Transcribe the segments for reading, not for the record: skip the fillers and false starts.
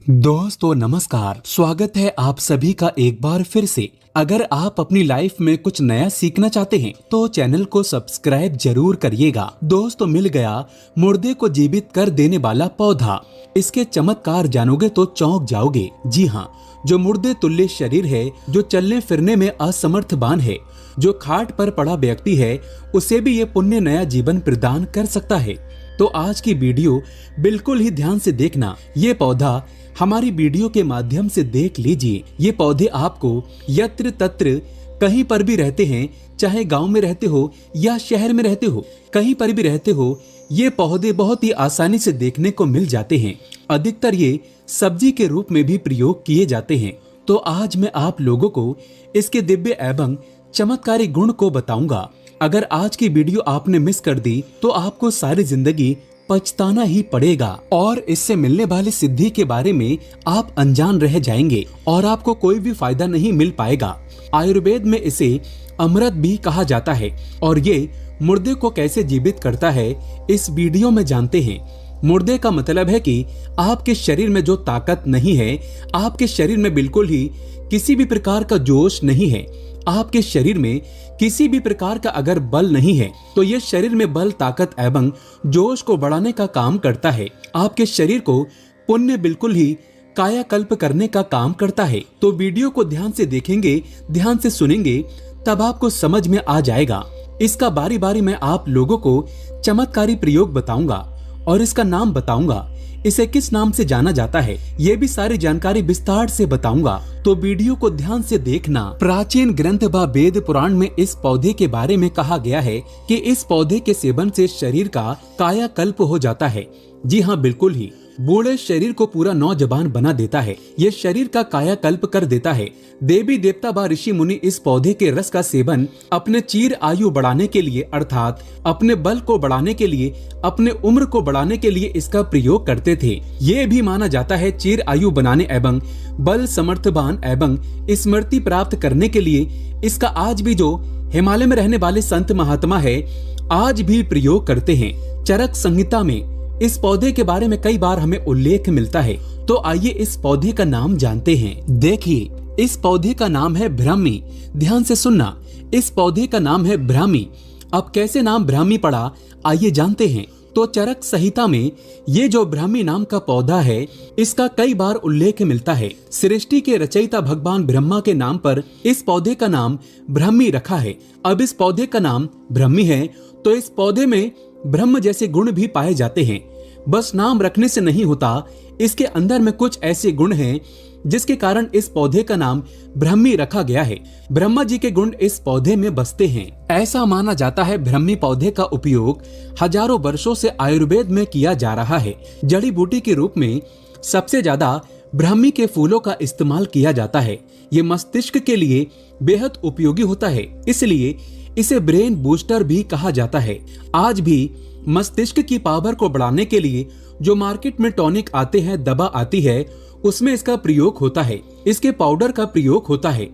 दोस्तों नमस्कार, स्वागत है आप सभी का एक बार फिर से। अगर आप अपनी लाइफ में कुछ नया सीखना चाहते हैं तो चैनल को सब्सक्राइब जरूर करिएगा। दोस्तों मिल गया मुर्दे को जीवित कर देने वाला पौधा। इसके चमत्कार जानोगे तो चौंक जाओगे। जी हाँ, जो मुर्दे तुल्य शरीर है, जो चलने फिरने में असमर्थवान है, जो खाट पर पड़ा व्यक्ति है, उसे भी ये पुण्य नया जीवन प्रदान कर सकता है। तो आज की वीडियो बिल्कुल ही ध्यान से देखना। ये पौधा हमारी वीडियो के माध्यम से देख लीजिए। ये पौधे आपको यत्र तत्र कहीं पर भी रहते हैं, चाहे गांव में रहते हो या शहर में रहते हो, कहीं पर भी रहते हो, ये पौधे बहुत ही आसानी से देखने को मिल जाते हैं। अधिकतर ये सब्जी के रूप में भी प्रयोग किए जाते हैं। तो आज मैं आप लोगों को इसके दिव्य एवं चमत्कारी गुण को बताऊंगा। अगर आज की वीडियो आपने मिस कर दी तो आपको सारी जिंदगी पछताना ही पड़ेगा और इससे मिलने वाली सिद्धि के बारे में आप अनजान रह जाएंगे और आपको कोई भी फायदा नहीं मिल पाएगा। आयुर्वेद में इसे अमृत भी कहा जाता है और ये मुर्दे को कैसे जीवित करता है इस वीडियो में जानते हैं। मुर्दे का मतलब है कि आपके शरीर में जो ताकत नहीं है, आपके शरीर में बिल्कुल ही किसी भी प्रकार का जोश नहीं है, आपके शरीर में किसी भी प्रकार का अगर बल नहीं है, तो ये शरीर में बल, ताकत एवं जोश को बढ़ाने का काम करता है। आपके शरीर को पुण्य बिल्कुल ही कायाकल्प करने का काम करता है। तो वीडियो को ध्यान से देखेंगे, ध्यान से सुनेंगे, तब आपको समझ में आ जाएगा। इसका बारी बारी मैं आप लोगों को चमत्कारी प्रयोग बताऊंगा और इसका नाम बताऊंगा। इसे किस नाम से जाना जाता है, ये भी सारी जानकारी विस्तार से बताऊंगा। तो वीडियो को ध्यान से देखना। प्राचीन ग्रंथ व वेद पुराण में इस पौधे के बारे में कहा गया है कि इस पौधे के सेवन से शरीर का कायाकल्प हो जाता है। जी हाँ, बिल्कुल ही बूढ़े शरीर को पूरा नौजवान बना देता है। ये शरीर का कायाकल्प कर देता है। देवी देवता व ऋषि मुनि इस पौधे के रस का सेवन अपने चीर आयु बढ़ाने के लिए, अर्थात अपने बल को बढ़ाने के लिए, अपने उम्र को बढ़ाने के लिए इसका प्रयोग करते थे। ये भी माना जाता है चीर आयु बनाने एवं बल समर्थवान एवं स्मृति प्राप्त करने के लिए इसका आज भी जो हिमालय में रहने वाले संत महात्मा है, आज भी प्रयोग करते हैं। चरक संहिता में इस पौधे के बारे में कई बार हमें उल्लेख मिलता है। तो आइए इस पौधे का नाम जानते हैं। देखिए, इस पौधे का नाम है ब्राह्मी। ध्यान से सुनना, इस पौधे का नाम है ब्राह्मी। अब कैसे नाम ब्राह्मी पड़ा, आइए जानते हैं। तो चरक संहिता में ये जो ब्राह्मी नाम का पौधा है, इसका कई बार उल्लेख मिलता है। सृष्टि के रचयिता भगवान ब्रह्मा के नाम पर इस पौधे का नाम ब्राह्मी रखा है। अब इस पौधे का नाम ब्राह्मी है तो इस पौधे में ब्रह्म जैसे गुण भी पाए जाते हैं। बस नाम रखने से नहीं होता, इसके अंदर में कुछ ऐसे गुण हैं जिसके कारण इस पौधे का नाम ब्राह्मी रखा गया है। ब्रह्मा जी के गुण इस पौधे में बसते हैं। ऐसा माना जाता है ब्राह्मी पौधे का उपयोग हजारों वर्षों से आयुर्वेद में किया जा रहा है। जड़ी बूटी के रूप में सबसे ज्यादा ब्राह्मी के फूलों का इस्तेमाल किया जाता है। ये मस्तिष्क के लिए बेहद उपयोगी होता है, इसलिए इसे ब्रेन बूस्टर भी कहा जाता है। आज भी मस्तिष्क की पावर को बढ़ाने के लिए जो मार्केट में टॉनिक आते हैं, दवा आती है, उसमें इसका प्रयोग होता है। इसके पाउडर का प्रयोग होता है।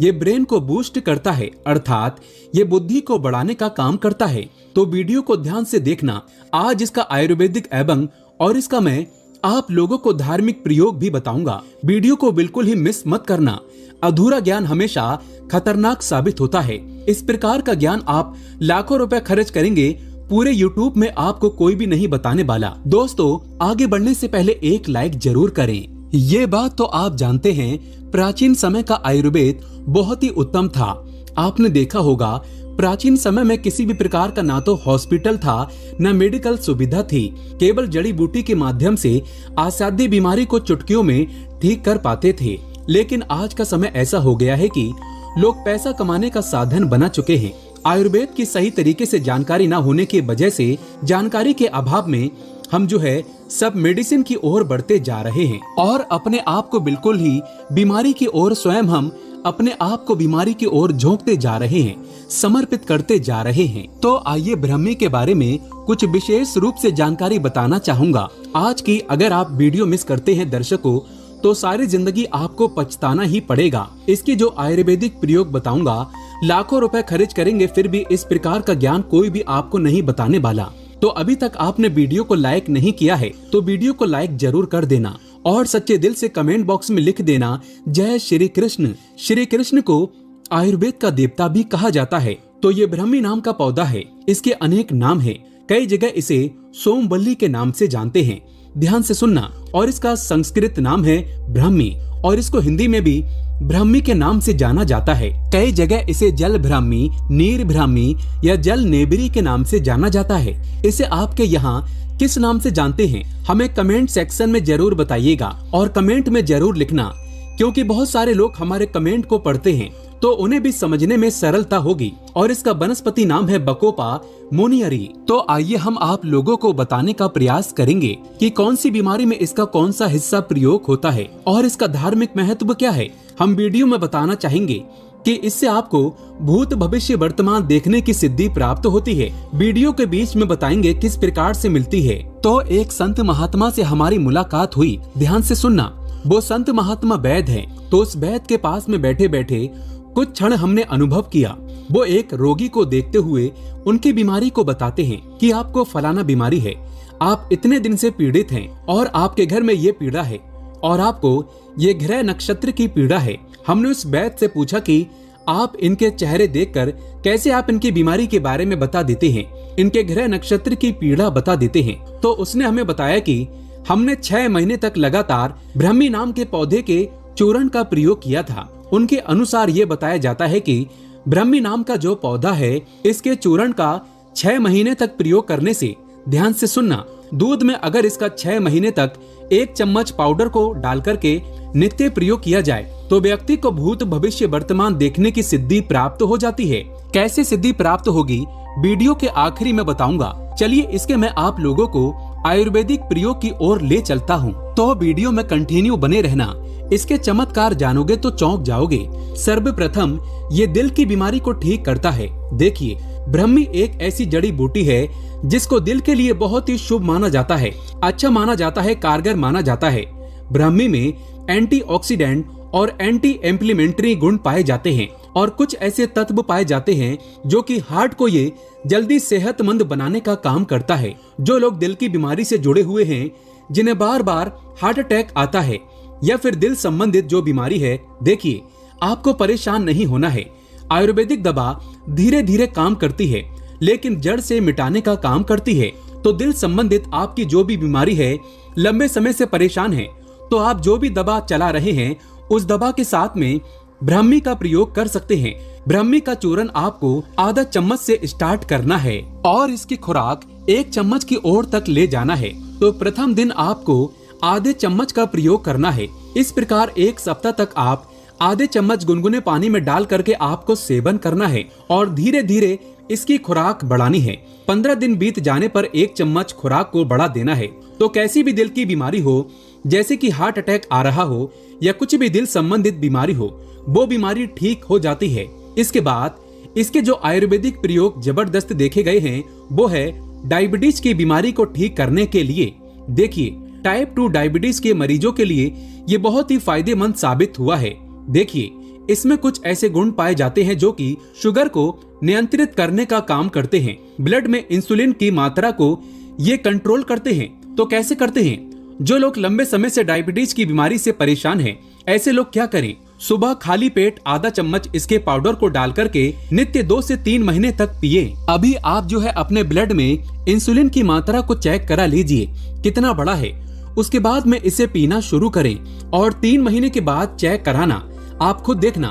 ये ब्रेन को बूस्ट करता है, अर्थात ये बुद्धि को बढ़ाने का काम करता है। तो वीडियो को ध्यान से देखना। आज इसका आयुर्वेदिक एवं और इसका मैं आप लोगों को धार्मिक प्रयोग भी बताऊंगा। वीडियो को बिल्कुल ही मिस मत करना। अधूरा ज्ञान हमेशा खतरनाक साबित होता है। इस प्रकार का ज्ञान आप लाखों रुपए खर्च करेंगे, पूरे YouTube में आपको कोई भी नहीं बताने वाला। दोस्तों, आगे बढ़ने से पहले एक लाइक जरूर करें। ये बात तो आप जानते हैं, प्राचीन समय का आयुर्वेद बहुत ही उत्तम था। आपने देखा होगा, प्राचीन समय में किसी भी प्रकार का ना तो हॉस्पिटल था, न मेडिकल सुविधा थी। केवल जड़ी बूटी के माध्यम से असाध्य बीमारी को चुटकियों में ठीक कर पाते थे। लेकिन आज का समय ऐसा हो गया है कि लोग पैसा कमाने का साधन बना चुके हैं। आयुर्वेद की सही तरीके से जानकारी न होने की वजह से, जानकारी के अभाव में हम जो है सब मेडिसिन की ओर बढ़ते जा रहे हैं और अपने आप को बिल्कुल ही बीमारी की ओर, स्वयं हम अपने आप को बीमारी की ओर झोंकते जा रहे हैं, समर्पित करते जा रहे हैं। तो आइए ब्राह्मी के बारे में कुछ विशेष रूप से जानकारी बताना चाहूंगा। आज की अगर आप वीडियो मिस करते हैं दर्शकों, तो सारी जिंदगी आपको पछताना ही पड़ेगा। इसकी जो आयुर्वेदिक प्रयोग बताऊंगा, लाखों रुपए खर्च करेंगे फिर भी इस प्रकार का ज्ञान कोई भी आपको नहीं बताने वाला। तो अभी तक आपने वीडियो को लाइक नहीं किया है तो वीडियो को लाइक जरूर कर देना और सच्चे दिल से कमेंट बॉक्स में लिख देना जय श्री कृष्ण। श्री कृष्ण को आयुर्वेद का देवता भी कहा जाता है। तो ये ब्राह्मी नाम का पौधा है। इसके अनेक नाम है। कई जगह इसे सोमवल्ली के नाम से जानते हैं। ध्यान से सुनना। और इसका संस्कृत नाम है ब्राह्मी और इसको हिंदी में भी ब्राह्मी के नाम से जाना जाता है। कई जगह इसे जल ब्राह्मी, नीर ब्राह्मी या जल नेबरी के नाम से जाना जाता है। इसे आपके यहाँ किस नाम से जानते हैं हमें कमेंट सेक्शन में जरूर बताइएगा और कमेंट में जरूर लिखना, क्योंकि बहुत सारे लोग हमारे कमेंट को पढ़ते हैं तो उन्हें भी समझने में सरलता होगी। और इसका वनस्पति नाम है बकोपा मोनियरी। तो आइए हम आप लोगों को बताने का प्रयास करेंगे कि कौन सी बीमारी में इसका कौन सा हिस्सा प्रयोग होता है और इसका धार्मिक महत्व क्या है। हम वीडियो में बताना चाहेंगे कि इससे आपको भूत भविष्य वर्तमान देखने की सिद्धि प्राप्त होती है। वीडियो के बीच में बताएंगे किस प्रकार से मिलती है। तो एक संत महात्मा से हमारी मुलाकात हुई। ध्यान से सुनना। वो संत महात्मा वैद्य है। तो उस वैद्य के पास में बैठे बैठे कुछ क्षण हमने अनुभव किया। वो एक रोगी को देखते हुए उनकी बीमारी को बताते हैं कि आपको फलाना बीमारी है, आप इतने दिन से पीड़ित हैं और आपके घर में ये पीड़ा है और आपको ये ग्रह नक्षत्र की पीड़ा है। हमने उस वैद्य से पूछा कि आप इनके चेहरे देखकर कैसे आप इनकी बीमारी के बारे में बता देते हैं, इनके ग्रह नक्षत्र की पीड़ा बता देते हैं। तो उसने हमें बताया कि हमने 6 महीने तक लगातार ब्राह्मी नाम के पौधे के चूर्ण का प्रयोग किया था। उनके अनुसार ये बताया जाता है कि ब्राह्मी नाम का जो पौधा है, इसके चूर्ण का 6 महीने तक प्रयोग करने से, ध्यान से सुनना, दूध में अगर इसका 6 महीने तक 1 चम्मच पाउडर को डाल करके नित्य प्रयोग किया जाए तो व्यक्ति को भूत भविष्य वर्तमान देखने की सिद्धि प्राप्त हो जाती है। कैसे सिद्धि प्राप्त होगी वीडियो के आखिरी में बताऊंगा। चलिए इसके मैं आप लोगों को आयुर्वेदिक प्रयोग की ओर ले चलता हूँ। तो वीडियो में कंटिन्यू बने रहना। इसके चमत्कार जानोगे तो चौंक जाओगे। सर्वप्रथम ये दिल की बीमारी को ठीक करता है। देखिए, ब्राह्मी एक ऐसी जड़ी बूटी है जिसको दिल के लिए बहुत ही शुभ माना जाता है, अच्छा माना जाता है, कारगर माना जाता है। ब्राह्मी में एंटीऑक्सीडेंट और एंटी इंफ्लेमेटरी गुण पाए जाते हैं और कुछ ऐसे तत्व पाए जाते हैं जो कि हार्ट को ये जल्दी सेहतमंद बनाने का काम करता है। जो लोग दिल की बीमारी से जुड़े हुए हैं, जिन्हें बार बार हार्ट अटैक आता है या फिर दिल संबंधित जो बीमारी है, देखिए आपको परेशान नहीं होना है। आयुर्वेदिक दवा धीरे धीरे काम करती है लेकिन जड़ से मिटाने का काम करती है। तो दिल संबंधित आपकी जो भी बीमारी है, लंबे समय से परेशान है, तो आप जो भी दवा चला रहे हैं उस दवा के साथ में ब्राह्मी का प्रयोग कर सकते हैं। ब्राह्मी का चूर्ण आपको आधा चम्मच से स्टार्ट करना है और इसकी खुराक 1 चम्मच की ओर तक ले जाना है। तो प्रथम दिन आपको आधे चम्मच का प्रयोग करना है। इस प्रकार 1 सप्ताह तक आप आधे चम्मच गुनगुने पानी में डाल करके आपको सेवन करना है और धीरे धीरे इसकी खुराक बढ़ानी है। 15 दिन बीत जाने पर 1 चम्मच खुराक को बढ़ा देना है। तो कैसी भी दिल की बीमारी हो, जैसे कि हार्ट अटैक आ रहा हो या कुछ भी दिल संबंधित बीमारी हो, वो बीमारी ठीक हो जाती है। इसके बाद इसके जो आयुर्वेदिक प्रयोग जबरदस्त देखे गए हैं वो है डायबिटीज की बीमारी को ठीक करने के लिए। देखिए, टाइप 2 डायबिटीज के मरीजों के लिए ये बहुत ही फायदेमंद साबित हुआ है। देखिए, इसमें कुछ ऐसे गुण पाए जाते हैं जो कि शुगर को नियंत्रित करने का काम करते हैं। ब्लड में इंसुलिन की मात्रा को ये कंट्रोल करते हैं। तो कैसे करते हैं? जो लोग लंबे समय से डायबिटीज की बीमारी से परेशान हैं, ऐसे लोग क्या करें? सुबह खाली पेट आधा चम्मच इसके पाउडर को डाल करके नित्य 2 से 3 महीने तक पिए। अभी आप जो है अपने ब्लड में इंसुलिन की मात्रा को चेक करा लीजिए कितना बड़ा है। उसके बाद में इसे पीना शुरू करें और 3 महीने के बाद चेक कराना। आप खुद देखना,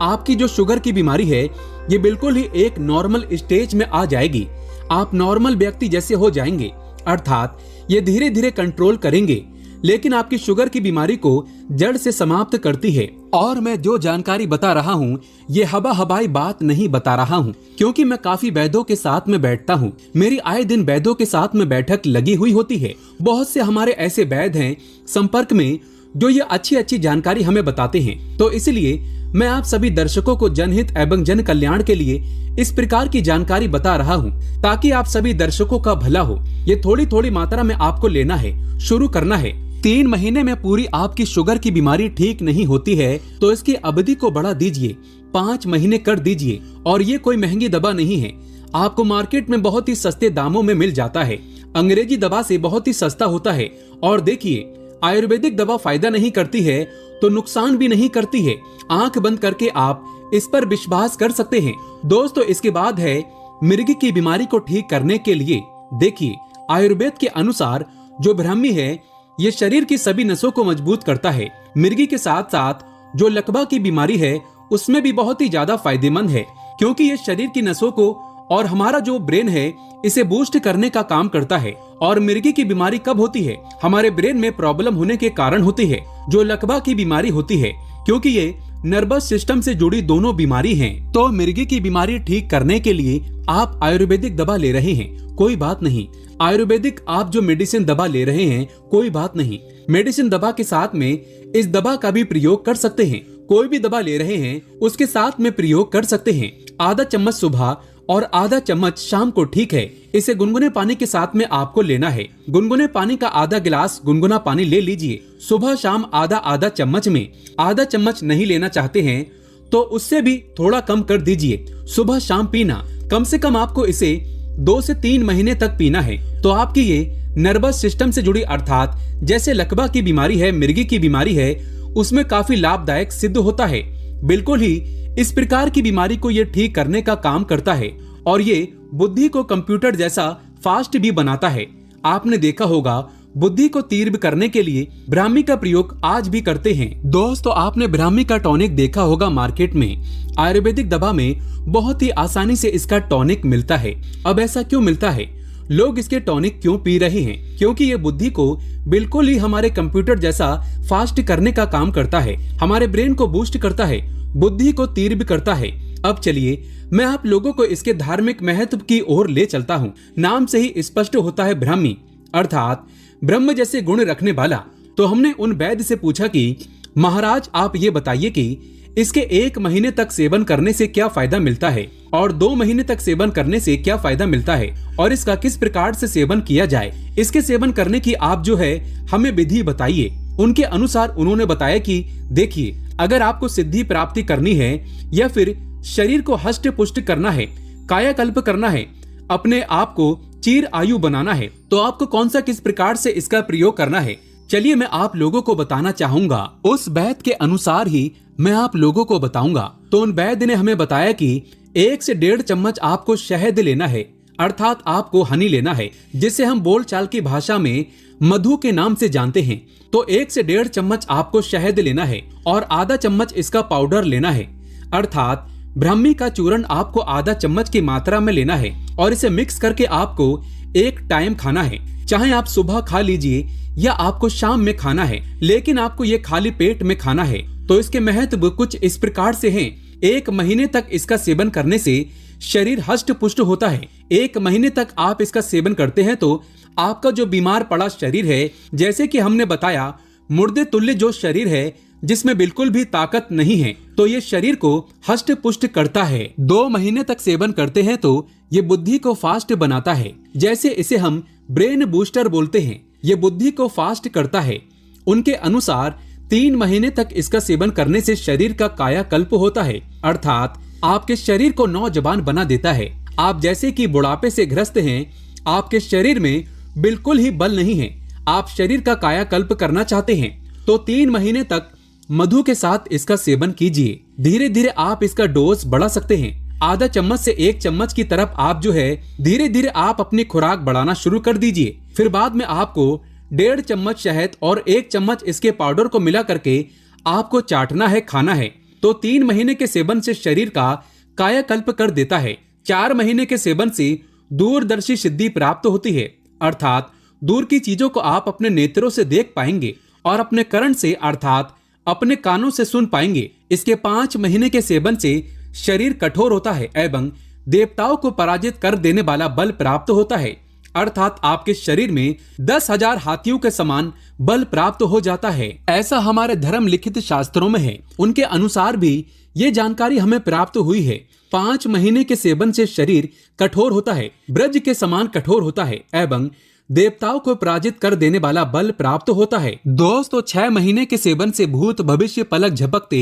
आपकी जो शुगर की बीमारी है ये बिल्कुल ही एक नॉर्मल स्टेज में आ जाएगी। आप नॉर्मल व्यक्ति जैसे हो जाएंगे, अर्थात ये धीरे धीरे कंट्रोल करेंगे, लेकिन आपकी शुगर की बीमारी को जड़ से समाप्त करती है। और मैं जो जानकारी बता रहा हूँ ये हवाई बात नहीं बता रहा हूँ, क्योंकि मैं काफी वैद्यों के साथ में बैठता हूँ। मेरी आए दिन वैद्यों के साथ में बैठक लगी हुई होती है। बहुत से हमारे ऐसे वैद्य हैं संपर्क में जो ये अच्छी जानकारी हमें बताते हैं। तो इसलिए मैं आप सभी दर्शकों को जनहित एवं जन कल्याण के लिए इस प्रकार की जानकारी बता रहा हूँ ताकि आप सभी दर्शकों का भला हो। ये थोड़ी मात्रा में आपको लेना है, शुरू करना है। 3 महीने में पूरी आपकी शुगर की बीमारी ठीक नहीं होती है तो इसकी अवधि को बढ़ा दीजिए, 5 महीने कर दीजिए। और ये कोई महंगी दवा नहीं है, आपको मार्केट में बहुत ही सस्ते दामों में मिल जाता है। अंग्रेजी दवा से बहुत ही सस्ता होता है। और देखिए, आयुर्वेदिक दवा फायदा नहीं करती है तो नुकसान भी नहीं करती है। आंख बंद करके आप इस पर विश्वास कर सकते हैं। दोस्तों इसके बाद है मिर्गी की बीमारी को ठीक करने के लिए। देखिए आयुर्वेद के अनुसार जो ब्राह्मी है ये शरीर की सभी नसों को मजबूत करता है। मिर्गी के साथ साथ जो लकवा की बीमारी है उसमें भी बहुत ही ज्यादा फायदेमंद है, क्योंकि ये शरीर की नसों को और हमारा जो ब्रेन है इसे बूस्ट करने का काम करता है। और मिर्गी की बीमारी कब होती है? हमारे ब्रेन में प्रॉब्लम होने के कारण होती है। जो लकवा की बीमारी होती है, क्योंकि ये नर्वस सिस्टम से जुड़ी दोनों बीमारी हैं। तो मिर्गी की बीमारी ठीक करने के लिए आप आयुर्वेदिक दवा ले रहे हैं, कोई बात नहीं। आयुर्वेदिक आप जो मेडिसिन दवा ले रहे हैं, कोई बात नहीं। मेडिसिन दवा के साथ में इस दवा का भी प्रयोग कर सकते हैं। कोई भी दवा ले रहे हैं उसके साथ में प्रयोग कर सकते हैं। आधा चम्मच सुबह और आधा चम्मच शाम को, ठीक है। इसे गुनगुने पानी के साथ में आपको लेना है। गुनगुने पानी का आधा गिलास गुनगुना पानी ले लीजिए। सुबह शाम आधा आधा चम्मच में। आधा चम्मच नहीं लेना चाहते हैं तो उससे भी थोड़ा कम कर दीजिए। सुबह शाम पीना, कम से कम आपको इसे 2 से 3 महीने तक पीना है। तो आपकी ये नर्वस सिस्टम से जुड़ी अर्थात जैसे लकवा की बीमारी है, मिर्गी की बीमारी है, उसमें काफी लाभदायक सिद्ध होता है। बिल्कुल ही इस प्रकार की बीमारी को ये ठीक करने का काम करता है और ये बुद्धि को कंप्यूटर जैसा फास्ट भी बनाता है। आपने देखा होगा बुद्धि को तीव्र करने के लिए ब्राह्मी का प्रयोग आज भी करते हैं। दोस्तों आपने ब्राह्मी का टॉनिक देखा होगा मार्केट में। आयुर्वेदिक दवा में बहुत ही आसानी से इसका टॉनिक मिलता है। अब ऐसा क्यों मिलता है? लोग इसके टॉनिक क्यों पी रहे हैं? क्योंकि ये बुद्धि को बिल्कुल ही हमारे कंप्यूटर जैसा फास्ट करने का काम करता है। हमारे ब्रेन को बूस्ट करता है, बुद्धि को तीव्र करता है। अब चलिए मैं आप लोगों को इसके धार्मिक महत्व की ओर ले चलता हूँ। नाम से ही स्पष्ट होता है ब्राह्मी, अर्थात ब्रह्म जैसे गुण रखने वाला। तो हमने उन वैद्य से पूछा कि महाराज आप ये बताइए कि इसके 1 महीने तक सेवन करने से क्या फायदा मिलता है और 2 महीने तक सेवन करने से क्या फायदा मिलता है और इसका किस प्रकार से सेवन किया जाए। इसके सेवन करने की आप जो है हमें विधि बताइए। उनके अनुसार उन्होंने बताया कि देखिए अगर आपको सिद्धि प्राप्ति करनी है या फिर शरीर को हष्ट पुष्ट करना है, कायाकल्प करना है, अपने आप को चिर आयु बनाना है, तो आपको कौन सा किस प्रकार से इसका प्रयोग करना है, चलिए मैं आप लोगों को बताना चाहूंगा। उस वैद्य के अनुसार ही मैं आप लोगों को बताऊंगा। तो उन वैद्य ने हमें बताया कि 1 से 1.5 चम्मच आपको शहद लेना है, अर्थात आपको हनी लेना है, जिसे हम बोलचाल की भाषा में मधु के नाम से जानते हैं। तो 1 से 1.5 चम्मच आपको शहद लेना है और आधा चम्मच इसका पाउडर लेना है, अर्थात ब्राह्मी का चूर्ण आपको आधा चम्मच की मात्रा में लेना है और इसे मिक्स करके आपको एक टाइम खाना है। चाहे आप सुबह खा लीजिए या आपको शाम में खाना है, लेकिन आपको ये खाली पेट में खाना है। तो इसके महत्व कुछ इस प्रकार से हैं। 1 महीने तक इसका सेवन करने से शरीर हष्ट पुष्ट होता है। 1 महीने तक आप इसका सेवन करते हैं तो आपका जो बीमार पड़ा शरीर है, जैसे कि हमने बताया मुर्दे तुल्य जो शरीर है जिसमें बिल्कुल भी ताकत नहीं है, तो ये शरीर को हष्ट पुष्ट करता है। 2 महीने तक सेवन करते हैं तो ये बुद्धि को फास्ट बनाता है, जैसे इसे हम ब्रेन बूस्टर बोलते हैं। ये बुद्धि को फास्ट करता है। उनके अनुसार 3 महीने तक इसका सेवन करने से शरीर का कायाकल्प होता है, अर्थात आपके शरीर को नौजवान बना देता है। आप जैसे कि बुढ़ापे से ग्रस्त हैं, आपके शरीर में बिल्कुल ही बल नहीं है, आप शरीर का कायाकल्प करना चाहते हैं, तो 3 महीने तक मधु के साथ इसका सेवन कीजिए। धीरे धीरे आप इसका डोज बढ़ा सकते हैं। आधा चम्मच से 1 चम्मच की तरफ आप जो है धीरे धीरे आप अपनी खुराक बढ़ाना शुरू कर दीजिए। फिर बाद में आपको 1.5 चम्मच शहद और 1 चम्मच इसके पाउडर को मिला करके आपको चाटना है, खाना है। तो 3 महीने के सेवन से शरीर का कायाकल्प कर देता है। 4 महीने के सेवन से दूरदर्शी सिद्धि प्राप्त होती है, अर्थात दूर की चीजों को आप अपने नेत्रों से देख पाएंगे और अपने कर्ण से अर्थात अपने कानों से सुन पाएंगे। इसके 5 महीने के सेवन से शरीर कठोर होता है एवं देवताओं को पराजित कर देने वाला बल प्राप्त होता है, अर्थात आपके शरीर में 10,000 हाथियों के समान बल प्राप्त हो जाता है। ऐसा हमारे धर्म लिखित शास्त्रों में है। उनके अनुसार भी ये जानकारी हमें प्राप्त हुई है। 5 महीने के सेवन से शरीर कठोर होता है, ब्रज के समान कठोर होता है एवं देवताओं को पराजित कर देने वाला बल प्राप्त होता है। दोस्तों 6 महीने के सेवन से भूत भविष्य पलक झपकते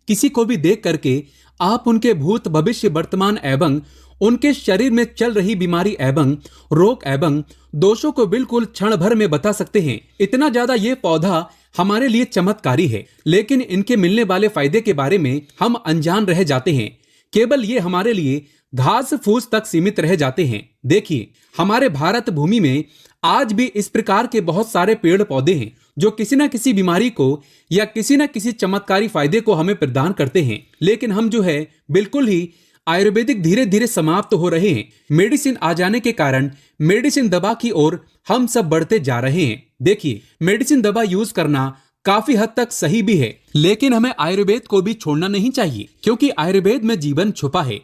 किसी को भी देख करके आप उनके भूत भविष्य वर्तमान एवं उनके शरीर में चल रही बीमारी एवं रोग एवं दोषों को बिल्कुल क्षण भर में बता सकते हैं। इतना ज्यादा ये पौधा हमारे लिए चमत्कारी है, लेकिन इनके मिलने वाले फायदे के बारे में हम अनजान रह जाते हैं। केवल ये हमारे लिए घास फूस तक सीमित रह जाते हैं। देखिए, हमारे भारत भूमि में आज भी इस प्रकार के बहुत सारे पेड़ पौधे हैं जो किसी न किसी बीमारी को या किसी न किसी चमत्कारी फायदे को हमें प्रदान करते हैं, लेकिन हम जो है बिल्कुल ही आयुर्वेदिक धीरे धीरे समाप्त हो रहे हैं। मेडिसिन आ जाने के कारण मेडिसिन दवा की ओर हम सब बढ़ते जा रहे हैं। देखिए, मेडिसिन दवा यूज करना काफी हद तक सही भी है, लेकिन हमें आयुर्वेद को भी छोड़ना नहीं चाहिए, क्योंकि आयुर्वेद में जीवन छुपा है।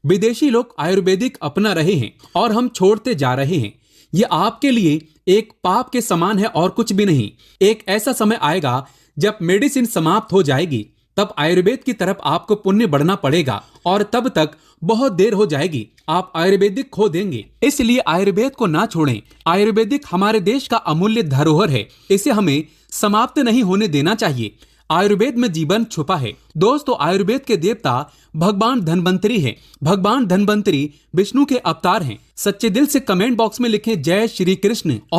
विदेशी लोग आयुर्वेदिक अपना रहे हैं और हम छोड़ते जा रहे हैं। ये आपके लिए एक पाप के समान है और कुछ भी नहीं। एक ऐसा समय आएगा जब मेडिसिन समाप्त हो जाएगी, तब आयुर्वेद की तरफ आपको पुण्य बढ़ना पड़ेगा और तब तक बहुत देर हो जाएगी, आप आयुर्वेदिक खो देंगे। इसलिए आयुर्वेद को ना छोड़ें। आयुर्वेदिक हमारे देश का अमूल्य धरोहर है, इसे हमें समाप्त नहीं होने देना चाहिए। आयुर्वेद में जीवन छुपा है। दोस्तों, आयुर्वेद के देवता भगवान धन्वंतरी हैं। भगवान धन्वंतरी विष्णु के अवतार हैं। सच्चे दिल से कमेंट बॉक्स में लिखें जय श्री कृष्ण। और